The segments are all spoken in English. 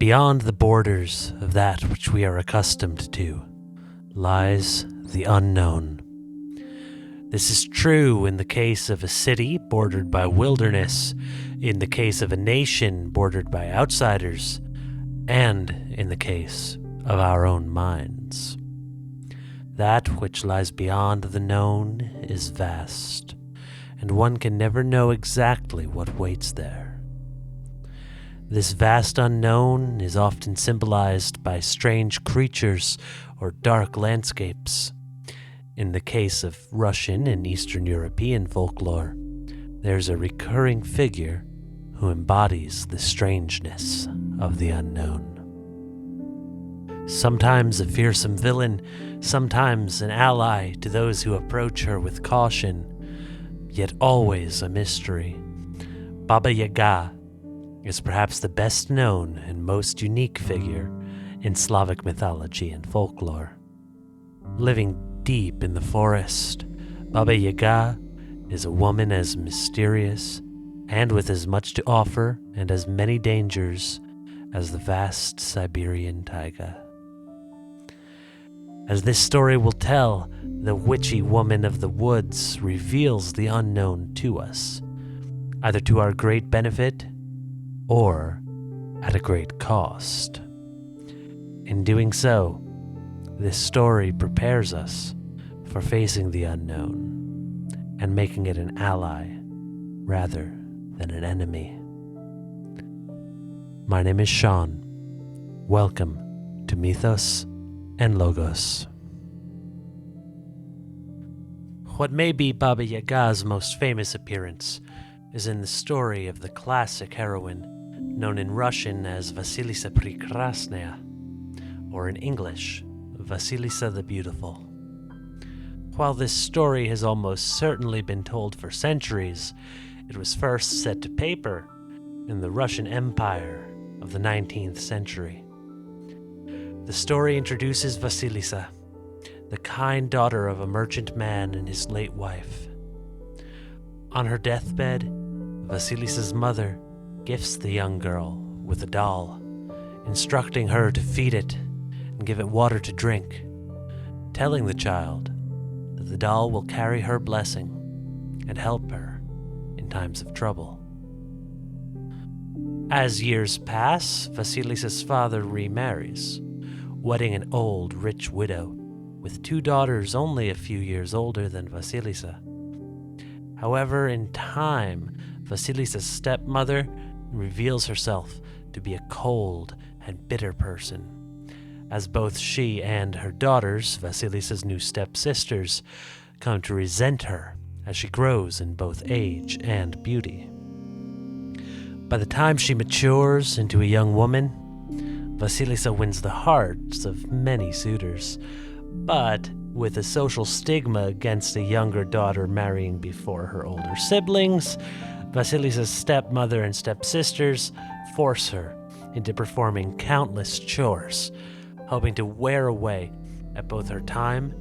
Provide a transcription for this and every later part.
Beyond the borders of that which we are accustomed to lies the unknown. This is true in the case of a city bordered by wilderness, in the case of a nation bordered by outsiders, and in the case of our own minds. That which lies beyond the known is vast, and one can never know exactly what waits there. This vast unknown is often symbolized by strange creatures or dark landscapes. In the case of Russian and Eastern European folklore, there's a recurring figure who embodies the strangeness of the unknown. Sometimes a fearsome villain, sometimes an ally to those who approach her with caution, yet always a mystery. Baba Yaga is perhaps the best known and most unique figure in Slavic mythology and folklore. Living deep in the forest, Baba Yaga is a woman as mysterious and with as much to offer and as many dangers as the vast Siberian taiga. As this story will tell, the witchy woman of the woods reveals the unknown to us, either to our great benefit or at a great cost. In doing so, this story prepares us for facing the unknown and making it an ally rather than an enemy. My name is Sean. Welcome to Mythos and Logos. What may be Baba Yaga's most famous appearance is in the story of the classic heroine, known in Russian as Vasilisa Prekrasnaya, or in English, Vasilisa the Beautiful. While this story has almost certainly been told for centuries, it was first set to paper in the Russian Empire of the 19th century. The story introduces Vasilisa, the kind daughter of a merchant man and his late wife. On her deathbed, Vasilisa's mother gifts the young girl with a doll, instructing her to feed it and give it water to drink, telling the child that the doll will carry her blessing and help her in times of trouble. As years pass, Vasilisa's father remarries, wedding an old, rich widow with two daughters only a few years older than Vasilisa. However, in time, Vasilisa's stepmother reveals herself to be a cold and bitter person, as both she and her daughters, Vasilisa's new stepsisters, come to resent her as she grows in both age and beauty. By the time she matures into a young woman, Vasilisa wins the hearts of many suitors, but with a social stigma against a younger daughter marrying before her older siblings, Vasilisa's stepmother and stepsisters force her into performing countless chores, hoping to wear away at both her time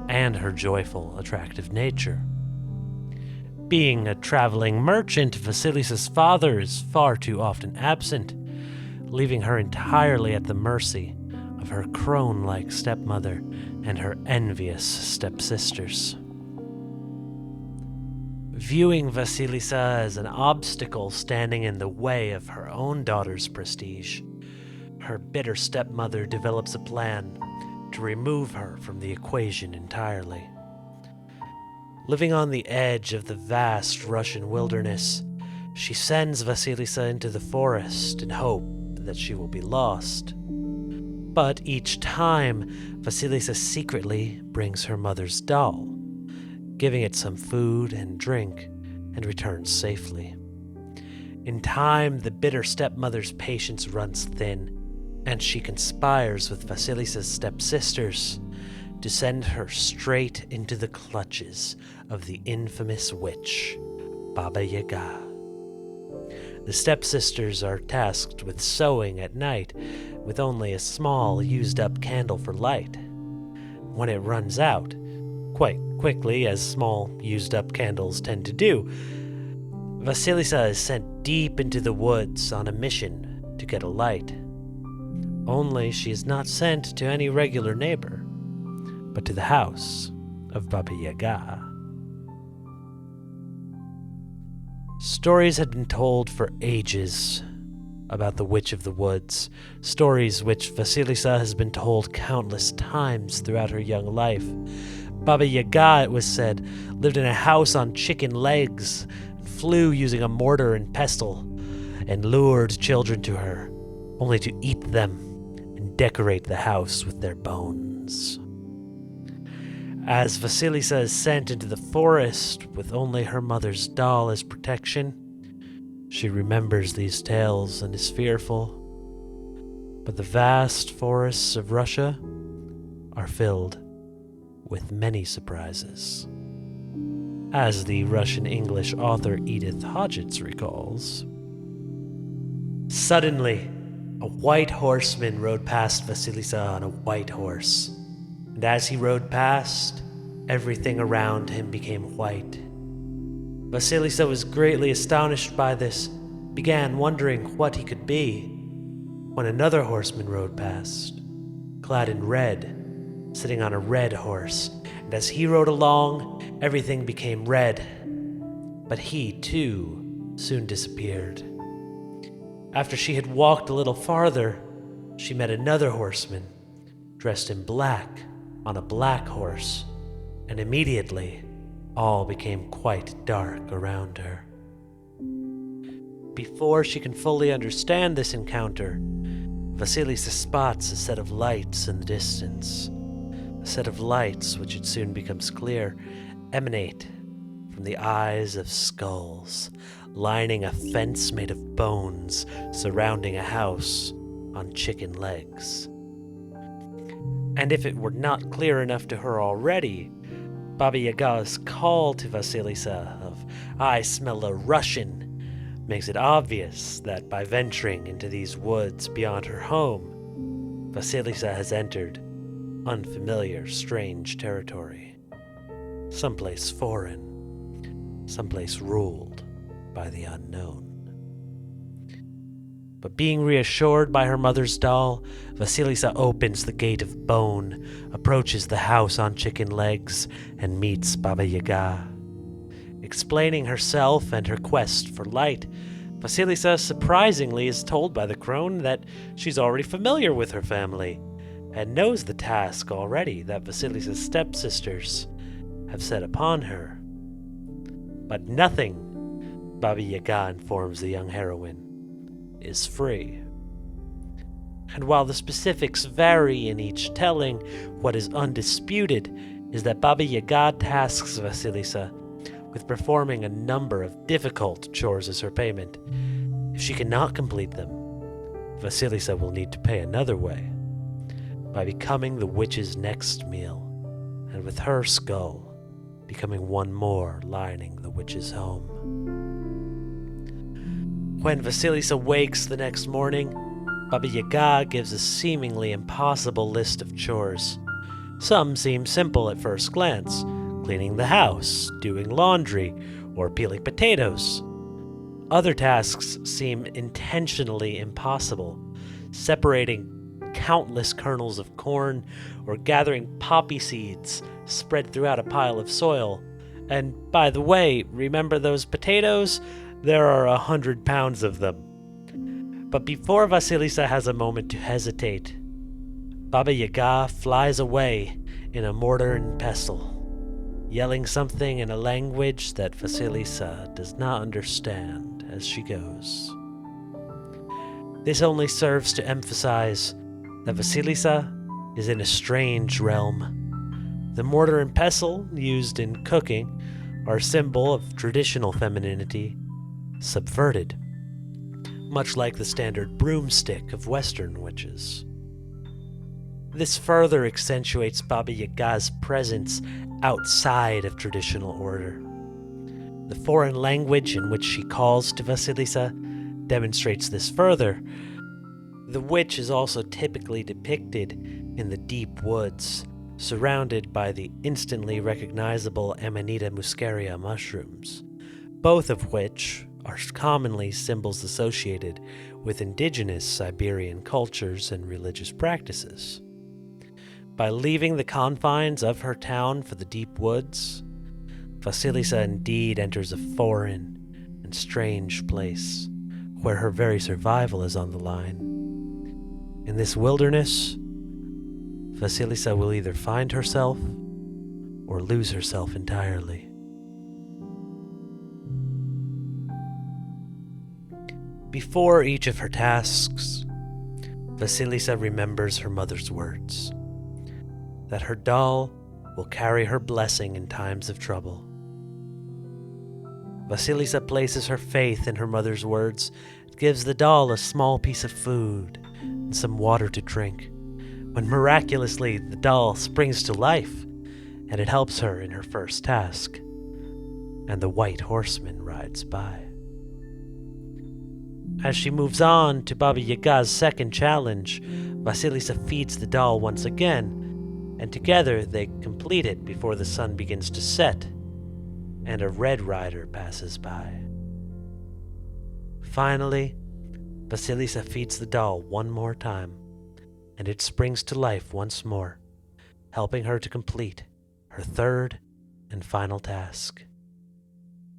and her joyful, attractive nature. Being a traveling merchant, Vasilisa's father is far too often absent, leaving her entirely at the mercy of her crone-like stepmother and her envious stepsisters. Viewing Vasilisa as an obstacle standing in the way of her own daughter's prestige, her bitter stepmother develops a plan to remove her from the equation entirely. Living on the edge of the vast Russian wilderness, she sends Vasilisa into the forest in hope that she will be lost. But each time, Vasilisa secretly brings her mother's doll, giving it some food and drink, and returns safely. In time, the bitter stepmother's patience runs thin, and she conspires with Vasilisa's stepsisters to send her straight into the clutches of the infamous witch, Baba Yaga. The stepsisters are tasked with sewing at night with only a small used-up candle for light. When it runs out, quite quickly as small used-up candles tend to do, Vasilisa is sent deep into the woods on a mission to get a light. only she is not sent to any regular neighbor, but to the house of Baba Yaga. Stories had been told for ages about the Witch of the Woods, stories which Vasilisa has been told countless times throughout her young life. Baba Yaga, it was said, lived in a house on chicken legs, and flew using a mortar and pestle, and lured children to her, only to eat them and decorate the house with their bones. As Vasilisa is sent into the forest with only her mother's doll as protection, she remembers these tales and is fearful. But the vast forests of Russia are filled with many surprises. As the Russian-English author Edith Hodgetts recalls, suddenly, a white horseman rode past Vasilisa on a white horse, and as he rode past, everything around him became white. Vasilisa was greatly astonished by this, began wondering what he could be, when another horseman rode past, clad in red, sitting on a red horse, and as he rode along, everything became red. But he, too, soon disappeared. After she had walked a little farther, she met another horseman, dressed in black, on a black horse, and immediately all became quite dark around her. Before she can fully understand this encounter, Vasilisa spots a set of lights in the distance. A set of lights, which it soon becomes clear, emanate from the eyes of skulls, lining a fence made of bones surrounding a house on chicken legs. And if it were not clear enough to her already, Baba Yaga's call to Vasilisa of, "I smell a Russian," makes it obvious that by venturing into these woods beyond her home, Vasilisa has entered unfamiliar, strange territory. Someplace foreign, someplace ruled by the unknown. But being reassured by her mother's doll, Vasilisa opens the gate of bone, approaches the house on chicken legs, and meets Baba Yaga. Explaining herself and her quest for light, Vasilisa surprisingly is told by the crone that she's already familiar with her family, and knows the task already that Vasilisa's stepsisters have set upon her. But nothing, Baba Yaga informs the young heroine, is free. And while the specifics vary in each telling, what is undisputed is that Baba Yaga tasks Vasilisa with performing a number of difficult chores as her payment. If she cannot complete them, Vasilisa will need to pay another way, by becoming the witch's next meal, and with her skull becoming one more lining the witch's home. When Vasilisa wakes the next morning, Baba Yaga gives a seemingly impossible list of chores. Some seem simple at first glance, cleaning the house, doing laundry, or peeling potatoes. Other tasks seem intentionally impossible, separating countless kernels of corn or gathering poppy seeds spread throughout a pile of soil. And by the way, remember those potatoes? There are 100 pounds of them. But before Vasilisa has a moment to hesitate, Baba Yaga flies away in a mortar and pestle, yelling something in a language that Vasilisa does not understand as she goes. This only serves to emphasize that Vasilisa is in a strange realm. The mortar and pestle used in cooking are a symbol of traditional femininity, subverted, much like the standard broomstick of Western witches. This further accentuates Baba Yaga's presence outside of traditional order. The foreign language in which she calls to Vasilisa demonstrates this further. The witch is also typically depicted in the deep woods, surrounded by the instantly recognizable Amanita muscaria mushrooms, both of which are commonly symbols associated with indigenous Siberian cultures and religious practices. By leaving the confines of her town for the deep woods, Vasilisa indeed enters a foreign and strange place where her very survival is on the line. In this wilderness, Vasilisa will either find herself or lose herself entirely. Before each of her tasks, Vasilisa remembers her mother's words, that her doll will carry her blessing in times of trouble. Vasilisa places her faith in her mother's words and gives the doll a small piece of food and some water to drink, when miraculously the doll springs to life and it helps her in her first task, and the white horseman rides by. As she moves on to Baba Yaga's second challenge, Vasilisa feeds the doll once again, and together they complete it before the sun begins to set and a red rider passes by. Finally, Vasilisa feeds the doll one more time, and it springs to life once more, helping her to complete her third and final task.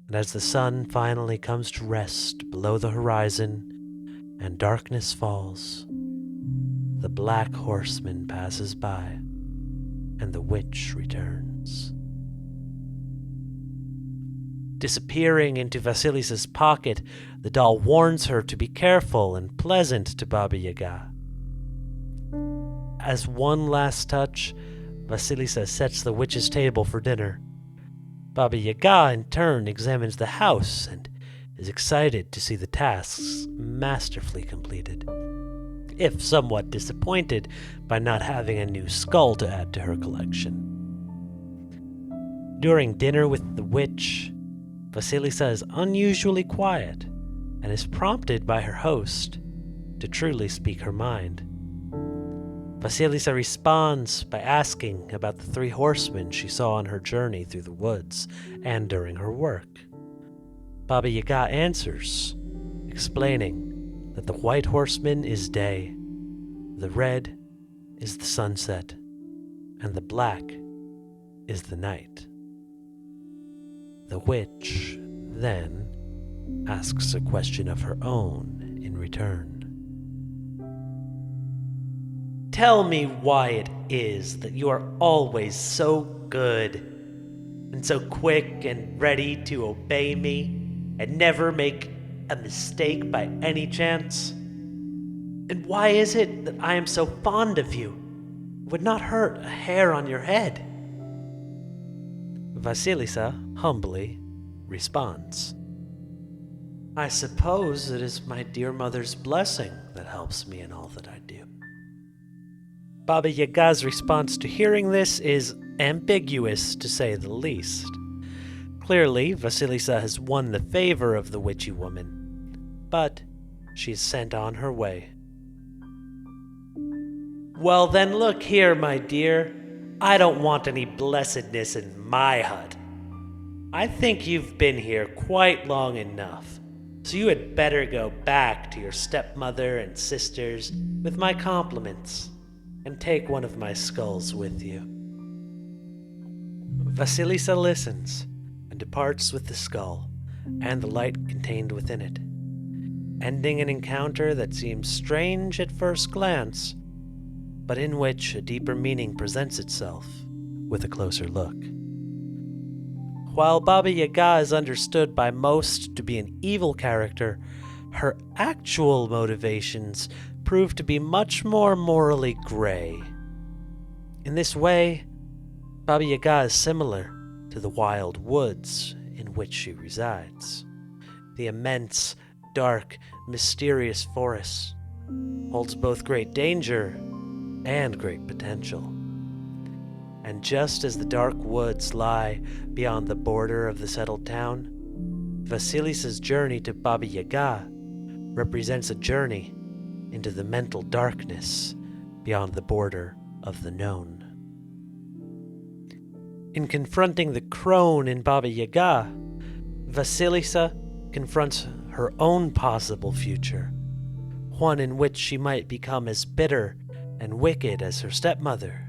And as the sun finally comes to rest below the horizon and darkness falls, the black horseman passes by and the witch returns. Disappearing into Vasilisa's pocket, the doll warns her to be careful and pleasant to Baba Yaga. As one last touch, Vasilisa sets the witch's table for dinner. Baba Yaga, in turn, examines the house and is excited to see the tasks masterfully completed, if somewhat disappointed by not having a new skull to add to her collection. During dinner with the witch, Vasilisa is unusually quiet and is prompted by her host to truly speak her mind. Vasilisa responds by asking about the three horsemen she saw on her journey through the woods and during her work. Baba Yaga answers, explaining that the white horseman is day, the red is the sunset, and the black is the night. The witch then asks a question of her own in return. Tell me why it is that you are always so good and so quick and ready to obey me and never make a mistake by any chance? And why is it that I am so fond of you, would not hurt a hair on your head? Vasilisa humbly responds, I suppose it is my dear mother's blessing that helps me in all that I do. Baba Yaga's response to hearing this is ambiguous, to say the least. Clearly, Vasilisa has won the favor of the witchy woman, but she is sent on her way. Well then, look here, my dear. I don't want any blessedness in my hut. I think you've been here quite long enough, so you had better go back to your stepmother and sisters with my compliments, and take one of my skulls with you. Vasilisa listens and departs with the skull and the light contained within it, ending an encounter that seems strange at first glance, but in which a deeper meaning presents itself with a closer look. While Baba Yaga is understood by most to be an evil character, her actual motivations prove to be much more morally gray. In this way, Baba Yaga is similar to the wild woods in which she resides. The immense, dark, mysterious forest holds both great danger and great potential. And just as the dark woods lie beyond the border of the settled town, Vasilisa's journey to Baba Yaga represents a journey into the mental darkness beyond the border of the known. In confronting the crone in Baba Yaga, Vasilisa confronts her own possible future, one in which she might become as bitter and wicked as her stepmother.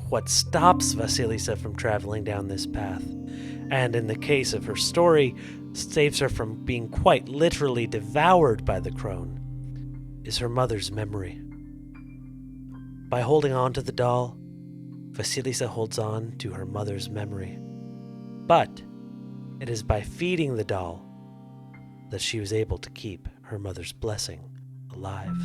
What stops Vasilisa from traveling down this path, and in the case of her story, saves her from being quite literally devoured by the crone, is her mother's memory. By holding on to the doll, Vasilisa holds on to her mother's memory. But it is by feeding the doll that she was able to keep her mother's blessing alive.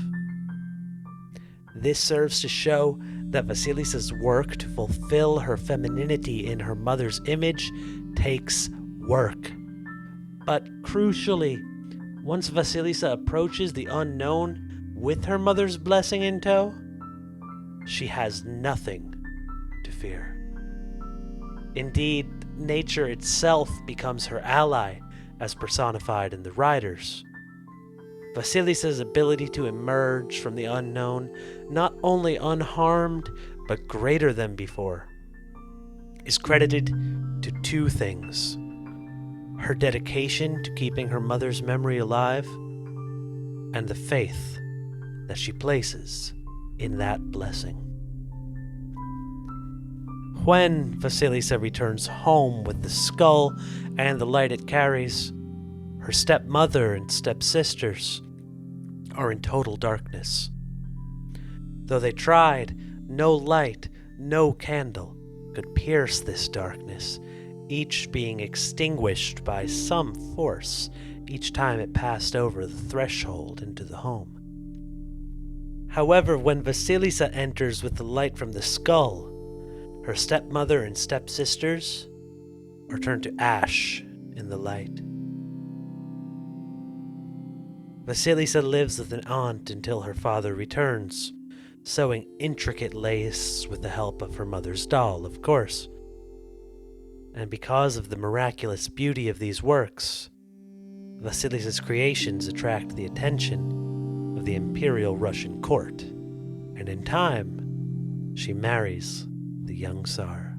This serves to show that Vasilisa's work to fulfill her femininity in her mother's image takes work. But crucially, once Vasilisa approaches the unknown with her mother's blessing in tow, she has nothing to fear. Indeed, nature itself becomes her ally, as personified in the Riders. Vasilisa's ability to emerge from the unknown, not only unharmed, but greater than before, is credited to two things: her dedication to keeping her mother's memory alive, and the faith that she places in that blessing. When Vasilisa returns home with the skull and the light it carries, her stepmother and stepsisters are in total darkness. Though they tried, no light, no candle could pierce this darkness, each being extinguished by some force each time it passed over the threshold into the home. However, when Vasilisa enters with the light from the skull, her stepmother and stepsisters are turned to ash in the light. Vasilisa lives with an aunt until her father returns, sewing intricate lace with the help of her mother's doll, of course. And because of the miraculous beauty of these works, Vasilisa's creations attract the attention of the Imperial Russian court, and in time, she marries the young Tsar.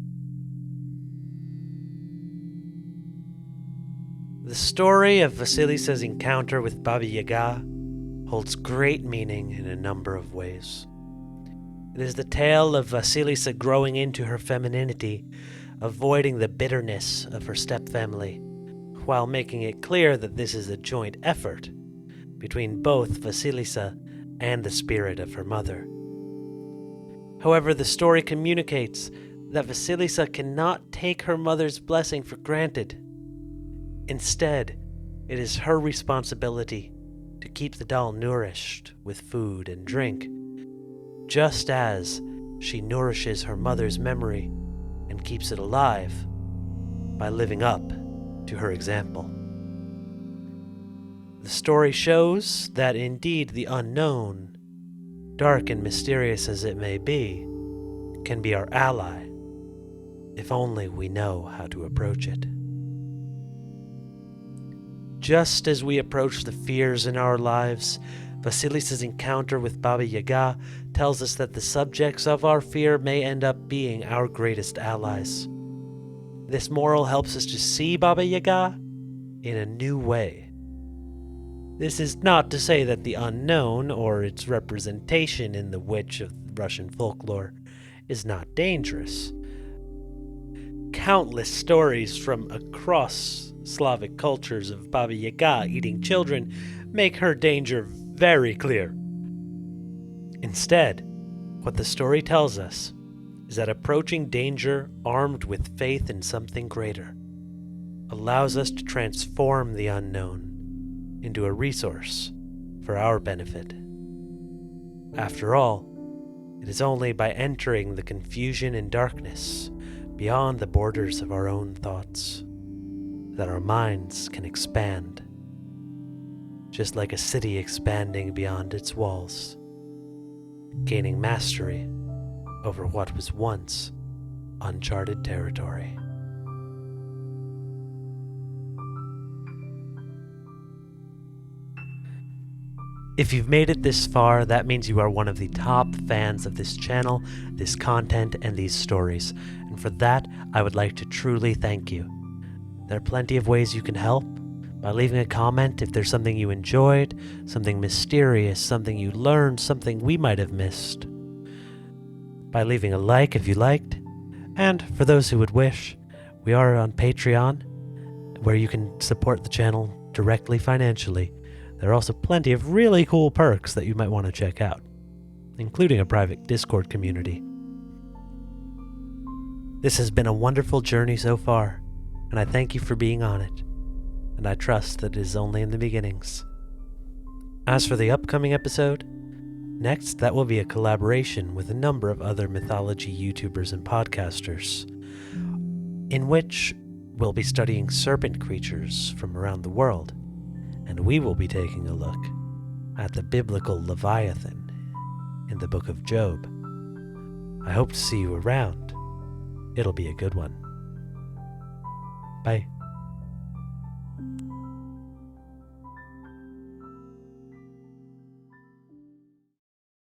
The story of Vasilisa's encounter with Baba Yaga holds great meaning in a number of ways. It is the tale of Vasilisa growing into her femininity, avoiding the bitterness of her stepfamily, while making it clear that this is a joint effort between both Vasilisa and the spirit of her mother. However, the story communicates that Vasilisa cannot take her mother's blessing for granted. Instead, it is her responsibility to keep the doll nourished with food and drink, just as she nourishes her mother's memory and keeps it alive by living up to her example. The story shows that indeed the unknown, dark and mysterious as it may be, can be our ally, if only we know how to approach it. Just as we approach the fears in our lives, Vasilisa's encounter with Baba Yaga tells us that the subjects of our fear may end up being our greatest allies. This moral helps us to see Baba Yaga in a new way. This is not to say that the unknown, or its representation in the witch of Russian folklore, is not dangerous. Countless stories from across Slavic cultures of Baba Yaga eating children make her danger very clear. Instead, what the story tells us is that approaching danger armed with faith in something greater allows us to transform the unknown into a resource for our benefit. After all, it is only by entering the confusion and darkness beyond the borders of our own thoughts that our minds can expand, just like a city expanding beyond its walls, gaining mastery over what was once uncharted territory. If you've made it this far, that means you are one of the top fans of this channel, this content, and these stories. And for that, I would like to truly thank you. There are plenty of ways you can help. by leaving a comment if there's something you enjoyed, something mysterious, something you learned, something we might have missed, by leaving a like if you liked, and for those who would wish, we are on Patreon, where you can support the channel directly financially. There are also plenty of really cool perks that you might want to check out, including a private Discord community. This has been a wonderful journey so far, and I thank you for being on it, and I trust that it is only in the beginnings. As for the upcoming episode, next that will be a collaboration with a number of other mythology YouTubers and podcasters, in which we'll be studying serpent creatures from around the world, and we will be taking a look at the biblical Leviathan in the book of Job. I hope to see you around. It'll be a good one. Bye.